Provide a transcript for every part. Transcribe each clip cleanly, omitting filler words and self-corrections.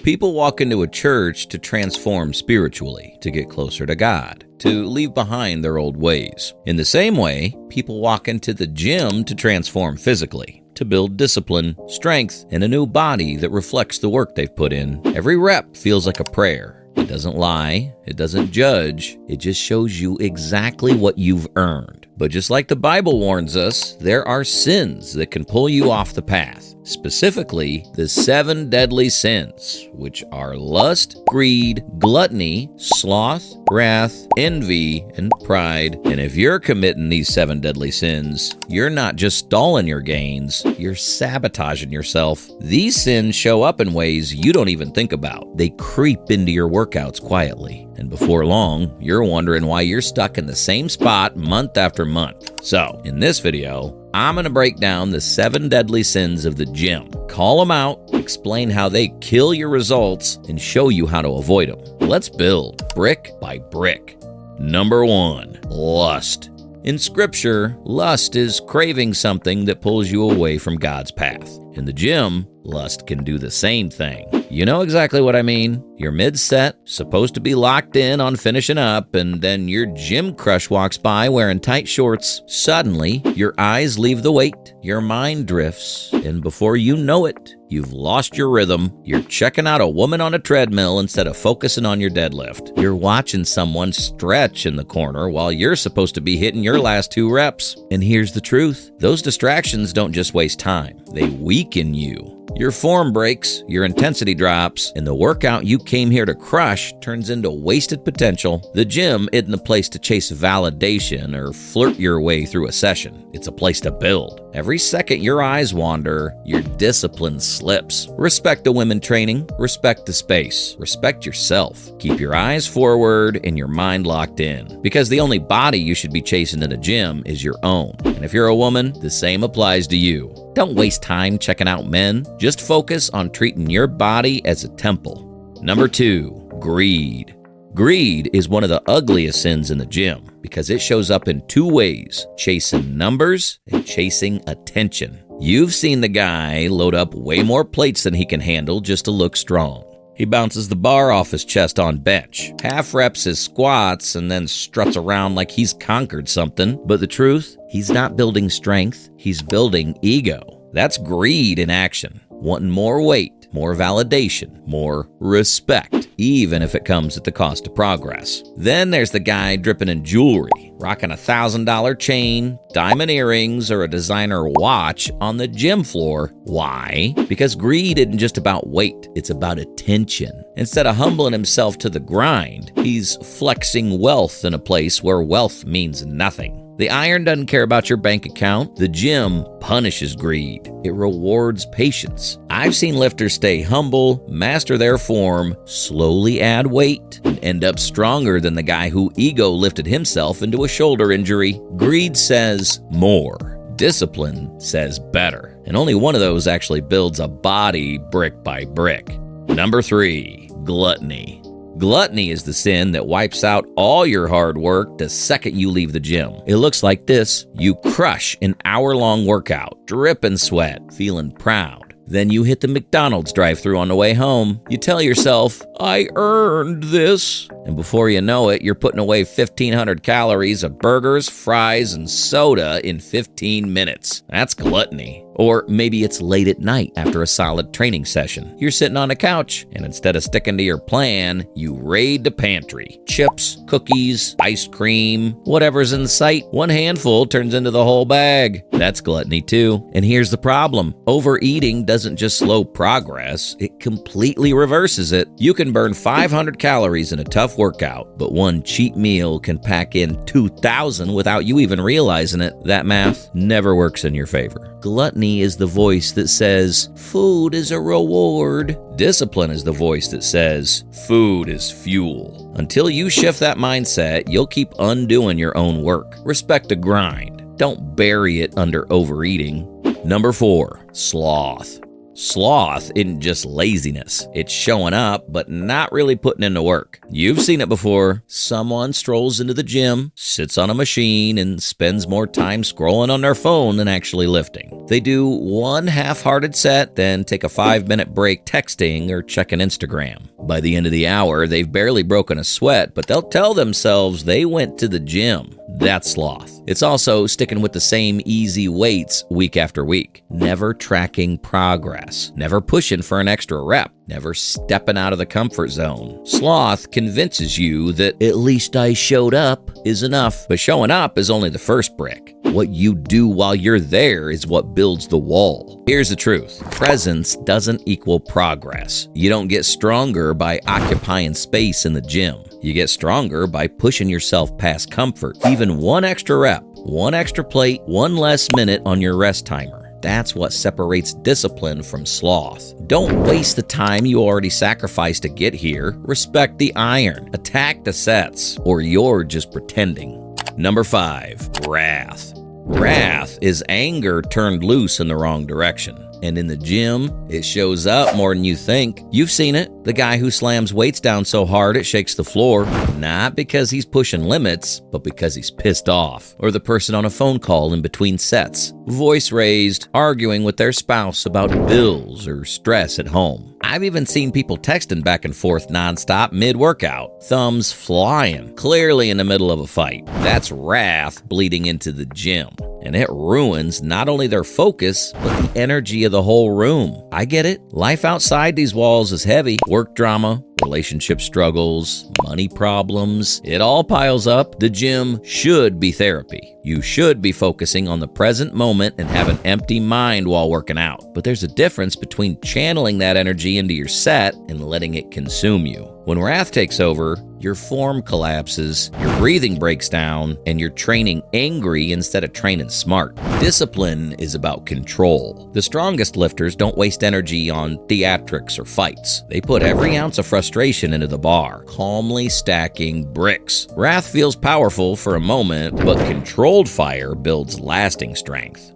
People walk into a church to transform spiritually, to get closer to God, to leave behind their old ways. In the same way, people walk into the gym to transform physically, to build discipline, strength, and a new body that reflects the work they've put in. Every rep feels like a prayer. It doesn't lie, it doesn't judge, it just shows you exactly what you've earned. But just like the Bible warns us, there are sins that can pull you off the path. Specifically, the 7 deadly sins, which are lust, greed, gluttony, sloth, wrath, envy, and pride. And if you're committing these 7 deadly sins, you're not just stalling your gains, you're sabotaging yourself. These sins show up in ways you don't even think about. They creep into your workouts quietly. And before long, you're wondering why you're stuck in the same spot month after month. So, in this video, I'm going to break down the 7 deadly sins of the gym, call them out, explain how they kill your results, and show you how to avoid them. Let's build brick by brick. Number 1, lust. In Scripture, lust is craving something that pulls you away from God's path. In the gym, lust can do the same thing. You know exactly what I mean. You're mid-set, supposed to be locked in on finishing up, and then your gym crush walks by wearing tight shorts. Suddenly, your eyes leave the weight, your mind drifts, and before you know it, you've lost your rhythm. You're checking out a woman on a treadmill instead of focusing on your deadlift. You're watching someone stretch in the corner while you're supposed to be hitting your last 2 reps. And here's the truth. Those distractions don't just waste time. They weaken you. Your form breaks, your intensity drops, and the workout you came here to crush turns into wasted potential. The gym isn't a place to chase validation or flirt your way through a session. It's a place to build. Every second your eyes wander, your discipline slips. Respect the women training, respect the space, respect yourself. Keep your eyes forward and your mind locked in. Because the only body you should be chasing in a gym is your own. And if you're a woman, the same applies to you. Don't waste time checking out men. Just focus on treating your body as a temple. Number 2, greed. Greed is one of the ugliest sins in the gym because it shows up in 2 ways: chasing numbers and chasing attention. You've seen the guy load up way more plates than he can handle just to look strong. He bounces the bar off his chest on bench, half reps his squats, and then struts around like he's conquered something. But the truth, he's not building strength, he's building ego. That's greed in action. Wanting more weight, more validation, more respect, even if it comes at the cost of progress. Then there's the guy dripping in jewelry, rocking a $1,000 chain, diamond earrings, or a designer watch on the gym floor. Why? Because greed isn't just about weight, it's about attention. Instead of humbling himself to the grind, he's flexing wealth in a place where wealth means nothing. The iron doesn't care about your bank account. The gym punishes greed. It rewards patience. I've seen lifters stay humble, master their form, slowly add weight, and end up stronger than the guy who ego lifted himself into a shoulder injury. Greed says more. Discipline says better. And only one of those actually builds a body brick by brick. Number 3, gluttony. Gluttony is the sin that wipes out all your hard work the second you leave the gym. It looks like this. You crush an hour-long workout, dripping sweat, feeling proud. Then you hit the McDonald's drive-thru on the way home. You tell yourself, I earned this. And before you know it, you're putting away 1,500 calories of burgers, fries, and soda in 15 minutes. That's gluttony. Or maybe it's late at night after a solid training session. You're sitting on a couch, and instead of sticking to your plan, you raid the pantry. Chips, cookies, ice cream, whatever's in sight. One handful turns into the whole bag. That's gluttony too. And here's the problem. Overeating doesn't just slow progress, it completely reverses it. You can burn 500 calories in a tough workout, but one cheat meal can pack in 2,000 without you even realizing it. That math never works in your favor. Gluttony is the voice that says, food is a reward. Discipline is the voice that says, food is fuel. Until you shift that mindset, you'll keep undoing your own work. Respect the grind. Don't bury it under overeating. Number 4, sloth. Sloth isn't just laziness. It's showing up, but not really putting in the work. You've seen it before. Someone strolls into the gym, sits on a machine, and spends more time scrolling on their phone than actually lifting. They do one half-hearted set, then take a 5-minute break texting or checking Instagram. By the end of the hour, they've barely broken a sweat, but they'll tell themselves they went to the gym. That's sloth. It's also sticking with the same easy weights week after week, never tracking progress, never pushing for an extra rep, never stepping out of the comfort zone. Sloth convinces you that at least I showed up is enough, but showing up is only the first brick. What you do while you're there is what builds the wall. Here's the truth. Presence doesn't equal progress. You don't get stronger by occupying space in the gym. You get stronger by pushing yourself past comfort. Even one extra rep, one extra plate, one less minute on your rest timer. That's what separates discipline from sloth. Don't waste the time you already sacrificed to get here. Respect the iron. Attack the sets, or you're just pretending. Number 5, wrath. Wrath is anger turned loose in the wrong direction. And in the gym, it shows up more than you think. You've seen it. The guy who slams weights down so hard it shakes the floor, not because he's pushing limits, but because he's pissed off. Or the person on a phone call in between sets, voice raised, arguing with their spouse about bills or stress at home. I've even seen people texting back and forth nonstop mid-workout, thumbs flying, clearly in the middle of a fight. That's wrath bleeding into the gym. And it ruins not only their focus, but the energy of the whole room. I get it. Life outside these walls is heavy. Work drama, relationship struggles, money problems. It all piles up. The gym should be therapy. You should be focusing on the present moment and have an empty mind while working out. But there's a difference between channeling that energy into your set and letting it consume you. When wrath takes over, your form collapses, your breathing breaks down, and you're training angry instead of training smart. Discipline is about control. The strongest lifters don't waste energy on theatrics or fights. They put every ounce of frustration into the bar, calmly stacking bricks. Wrath feels powerful for a moment, but controlled fire builds lasting strength.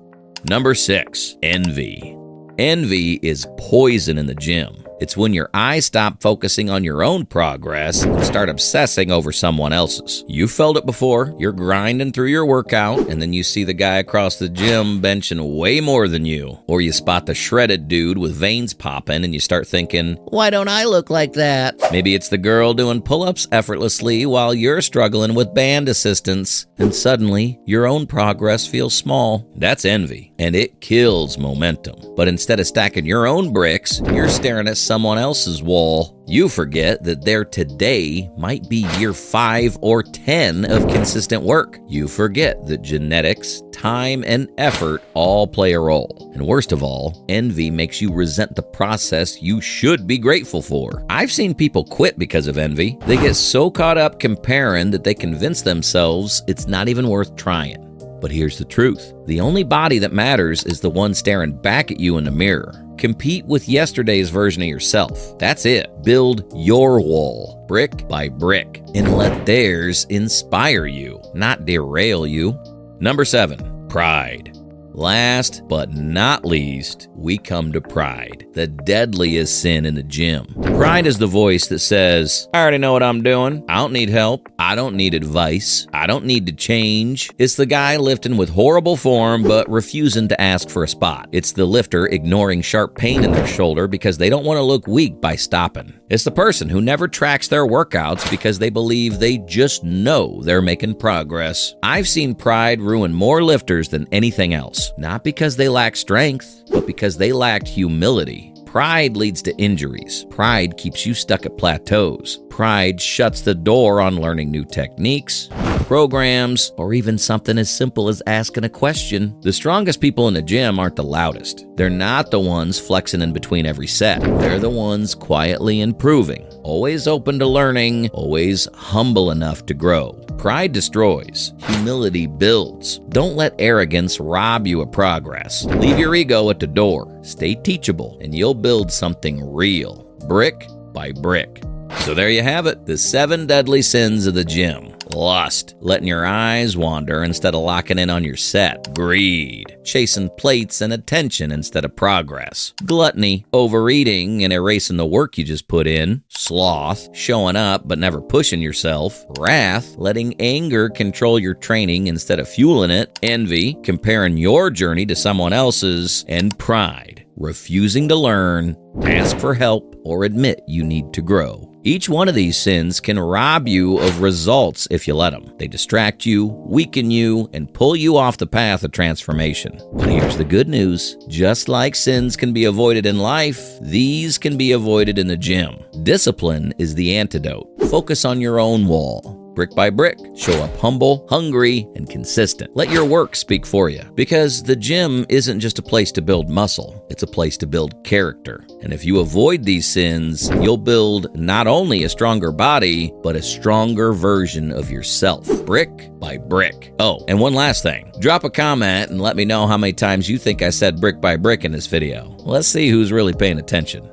Number 6, envy. Envy is poison in the gym. It's when your eyes stop focusing on your own progress and start obsessing over someone else's. You felt it before. You're grinding through your workout, and then you see the guy across the gym benching way more than you. Or you spot the shredded dude with veins popping, and you start thinking, why don't I look like that? Maybe it's the girl doing pull-ups effortlessly while you're struggling with band assistance, and suddenly your own progress feels small. That's envy, and it kills momentum. But instead of stacking your own bricks, you're staring at someone else's wall. You forget that their today might be year 5 or 10 of consistent work. You forget that genetics, time, and effort all play a role. And worst of all, envy makes you resent the process you should be grateful for. I've seen people quit because of envy. They get so caught up comparing that they convince themselves it's not even worth trying. But here's the truth. The only body that matters is the one staring back at you in the mirror. Compete with yesterday's version of yourself. That's it. Build your wall, brick by brick, and let theirs inspire you, not derail you. Number 7, pride. Last but not least, we come to pride, the deadliest sin in the gym. Pride is the voice that says, I already know what I'm doing. I don't need help. I don't need advice. I don't need to change. It's the guy lifting with horrible form but refusing to ask for a spot. It's the lifter ignoring sharp pain in their shoulder because they don't want to look weak by stopping. It's the person who never tracks their workouts because they believe they just know they're making progress. I've seen pride ruin more lifters than anything else. Not because they lack strength, but because they lacked humility. Pride leads to injuries. Pride keeps you stuck at plateaus. Pride shuts the door on learning new techniques, programs, or even something as simple as asking a question. The strongest people in the gym aren't the loudest. They're not the ones flexing in between every set. They're the ones quietly improving, always open to learning, always humble enough to grow. Pride destroys. Humility builds. Don't let arrogance rob you of progress. Leave your ego at the door. Stay teachable, and you'll build something real, brick by brick. So there you have it, the 7 deadly sins of the gym. Lust, letting your eyes wander instead of locking in on your set. Greed, chasing plates and attention instead of progress. Gluttony, overeating and erasing the work you just put in. Sloth, showing up but never pushing yourself. Wrath, letting anger control your training instead of fueling it. Envy, comparing your journey to someone else's. And pride, refusing to learn, ask for help, or admit you need to grow. Each one of these sins can rob you of results if you let them. They distract you, weaken you, and pull you off the path of transformation. But here's the good news. Just like sins can be avoided in life, these can be avoided in the gym. Discipline is the antidote. Focus on your own wall. Brick by brick, show up humble, hungry, and consistent. Let your work speak for you. Because the gym isn't just a place to build muscle, it's a place to build character. And if you avoid these sins, you'll build not only a stronger body, but a stronger version of yourself, brick by brick. Oh, and one last thing. Drop a comment and let me know how many times you think I said brick by brick in this video. Let's see who's really paying attention.